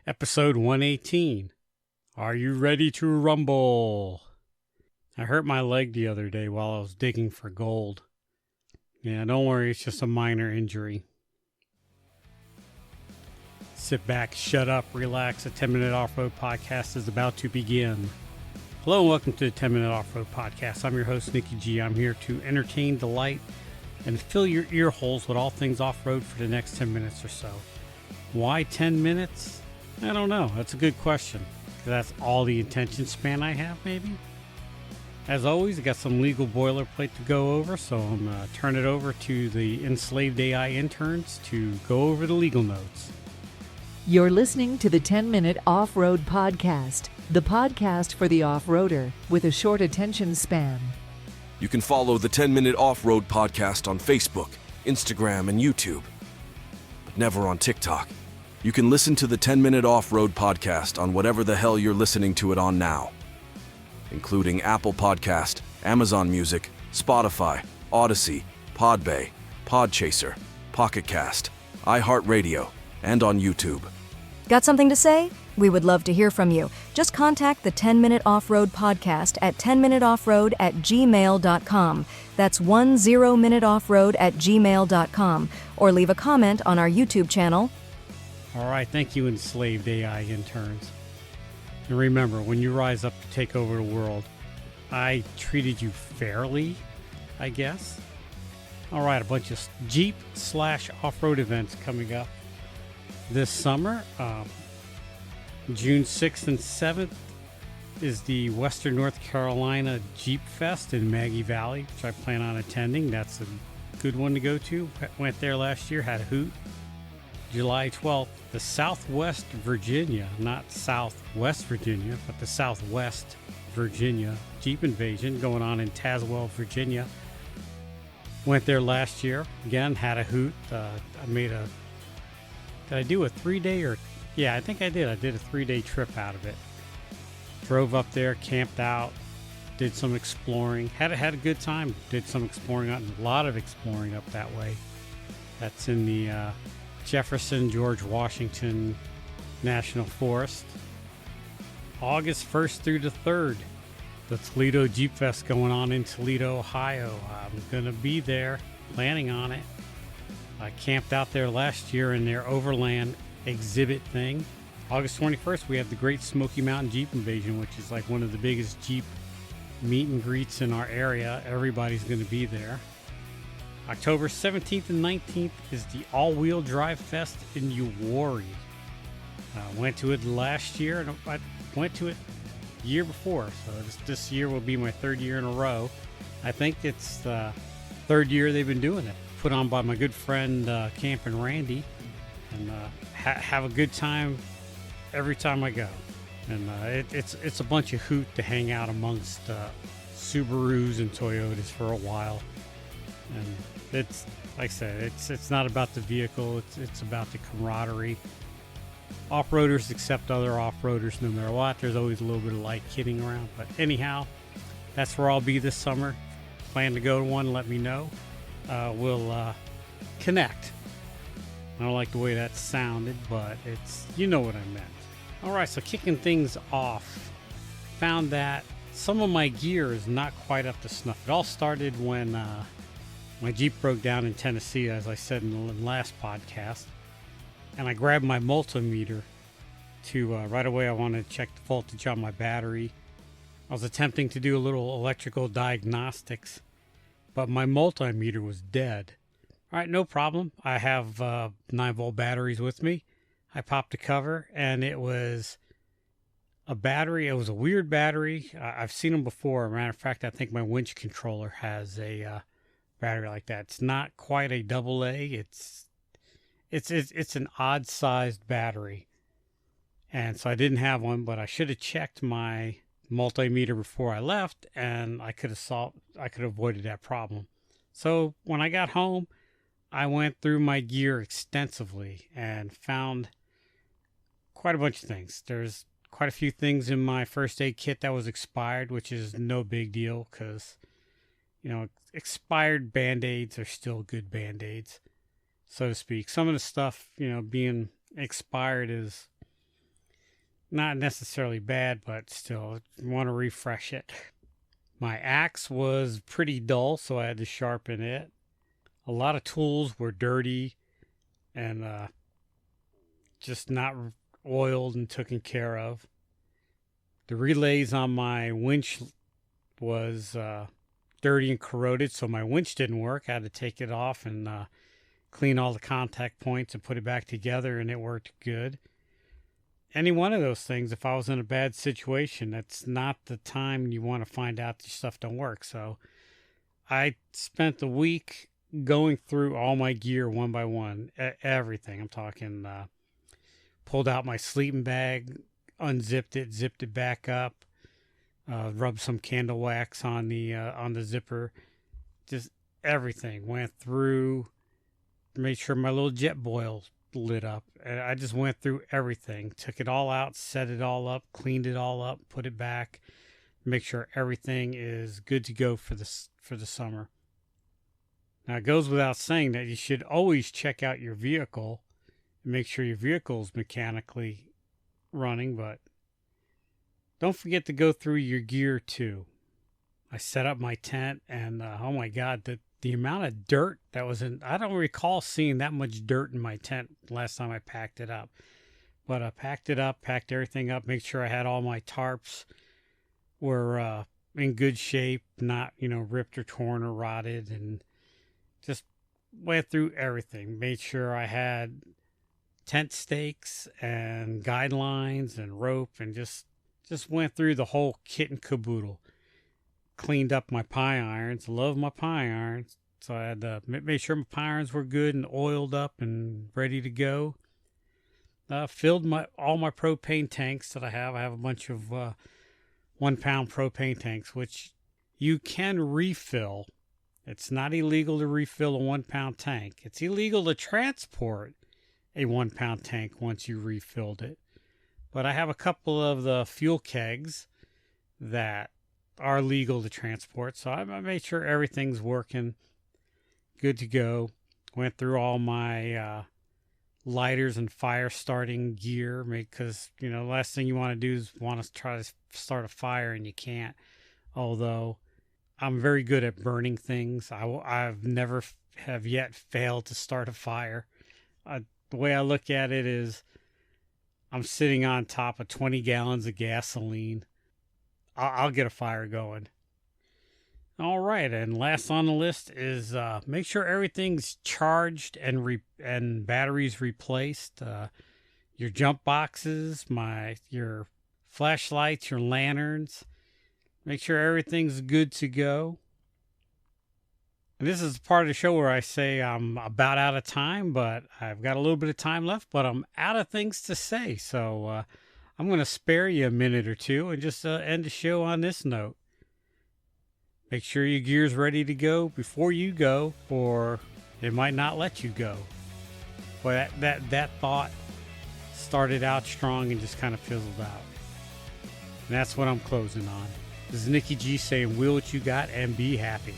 Episode 118. Are you ready to rumble? I hurt my leg the other day while I was digging for gold. Yeah, don't worry, it's just a minor injury. Sit back, shut up, relax. A 10-minute off-road podcast is about to begin. Hello and welcome to the 10-minute off-road podcast. I'm your host, Nikki G. I'm here to entertain, delight, and fill your ear holes with all things off-road for the next 10 minutes or so. Why 10 minutes? I don't know. That's a good question. That's all the attention span I have, maybe? As always, I got some legal boilerplate to go over, so I'm going to turn it over to the enslaved AI interns to go over the legal notes. You're listening to the 10-Minute Off-Road Podcast, the podcast for the off-roader with a short attention span. You can follow the 10-Minute Off-Road Podcast on Facebook, Instagram, and YouTube, but never on TikTok. You can listen to the 10-Minute Off-Road Podcast on whatever the hell you're listening to it on now, including Apple Podcast, Amazon Music, Spotify, Odyssey, Podbay, Podchaser, Pocket Cast, iHeartRadio, and on YouTube. Got something to say? We would love to hear from you. Just contact the 10-Minute Off-Road Podcast at 10minuteoffroad@gmail.com. That's 10minuteoffroad@gmail.com. Or leave a comment on our YouTube channel. All right, thank you, enslaved AI interns. And remember, when you rise up to take over the world, I treated you fairly, I guess. All right, a bunch of Jeep/off-road events coming up this summer. June 6th and 7th is the Western North Carolina Jeep Fest in Maggie Valley, which I plan on attending. That's a good one to go to. Went there last year, had a hoot. July 12th, the Southwest Virginia, not Southwest Virginia, but the Southwest Virginia Jeep Invasion going on in Tazewell, Virginia. Went there last year. Again, had a hoot. Did I do a 3-day or? Yeah, I think I did. I did a 3-day trip out of it. Drove up there, camped out, did some exploring. Had a good time. Did some exploring, a lot of exploring up that way. That's in the Jefferson, George Washington National Forest. August 1st through the 3rd, the Toledo Jeep Fest going on in Toledo, Ohio. I'm going to be there, planning on it. I camped out there last year in their Overland exhibit thing. August 21st, we have the Great Smoky Mountain Jeep Invasion, which is like one of the biggest Jeep meet and greets in our area. Everybody's going to be there. October 17th and 19th is the All-Wheel Drive Fest in Uwharrie. Went to it last year, and I went to it the year before, so this year will be my 3rd year in a row. I think it's the 3rd year they've been doing it. Put on by my good friend Campin' Randy, and have a good time every time I go. And it's a bunch of hoot to hang out amongst Subarus and Toyotas for a while. And it's like I said, it's not about the vehicle, it's about the camaraderie. Off-roaders accept other off-roaders no matter what. There's always a little bit of light kidding around, but anyhow, that's where I'll be this summer. Plan to go to one, let me know. We'll connect. I don't like the way that sounded, but you know what I meant. All right, so kicking things off, found that some of my gear is not quite up to snuff. It all started when my Jeep broke down in Tennessee, as I said in the last podcast, and I grabbed my multimeter to, right away I wanted to check the voltage on my battery. I was attempting to do a little electrical diagnostics, but my multimeter was dead. All right, no problem. I have 9-volt batteries with me. I popped the cover, and it was a battery. It was a weird battery. I've seen them before. Matter of fact, I think my winch controller has a battery like that. It's not quite a AA. It's an odd-sized battery, and so I didn't have one. But I should have checked my multimeter before I left, and I could have avoided that problem. So when I got home, I went through my gear extensively and found quite a bunch of things. There's quite a few things in my first aid kit that was expired, which is no big deal because, expired Band-Aids are still good Band-Aids, so to speak. Some of the stuff, being expired is not necessarily bad, but still want to refresh it. My axe was pretty dull, so I had to sharpen it. A lot of tools were dirty and just not oiled and taken care of. The relays on my winch was dirty and corroded, so my winch didn't work. I had to take it off and clean all the contact points and put it back together, and it worked good. Any one of those things, if I was in a bad situation, that's not the time you want to find out your stuff don't work. So I spent the week going through all my gear one by one, everything. I'm talking pulled out my sleeping bag, unzipped it, zipped it back up, rubbed some candle wax on the zipper, just everything. Went through, made sure my little jet boil lit up. And I just went through everything, took it all out, set it all up, cleaned it all up, put it back, make sure everything is good to go for the summer. Now, it goes without saying that you should always check out your vehicle and make sure your vehicle is mechanically running, but don't forget to go through your gear too. I set up my tent, and oh my God, the amount of dirt that was in, I don't recall seeing that much dirt in my tent last time I packed it up. But I packed it up, packed everything up, made sure I had all my tarps were in good shape, not, ripped or torn or rotted, and just went through everything. Made sure I had tent stakes and guidelines and rope, and just went through the whole kit and caboodle. Cleaned up my pie irons. Love my pie irons. So I had to make sure my pie irons were good and oiled up and ready to go. Filled all my propane tanks that I have. I have a bunch of 1 pound propane tanks, which you can refill. It's not illegal to refill a 1 pound tank. It's illegal to transport a 1 pound tank once you refilled it. But I have a couple of the fuel kegs that are legal to transport, so I made sure everything's working good to go. Went through all my lighters and fire starting gear, because the last thing you want to do is want to try to start a fire and you can't. Although I'm very good at burning things, I've never have yet failed to start a fire. The way I look at it is I'm sitting on top of 20 gallons of gasoline. I'll get a fire going. All right, and last on the list is make sure everything's charged and batteries replaced. Your jump boxes, your flashlights, your lanterns. Make sure everything's good to go. And this is the part of the show where I say I'm about out of time, but I've got a little bit of time left, but I'm out of things to say. So I'm going to spare you a minute or two and just end the show on this note. Make sure your gear's ready to go before you go, or it might not let you go. Boy, that thought started out strong and just kind of fizzled out. And that's what I'm closing on. This is Nikki G saying, will what you got and be happy.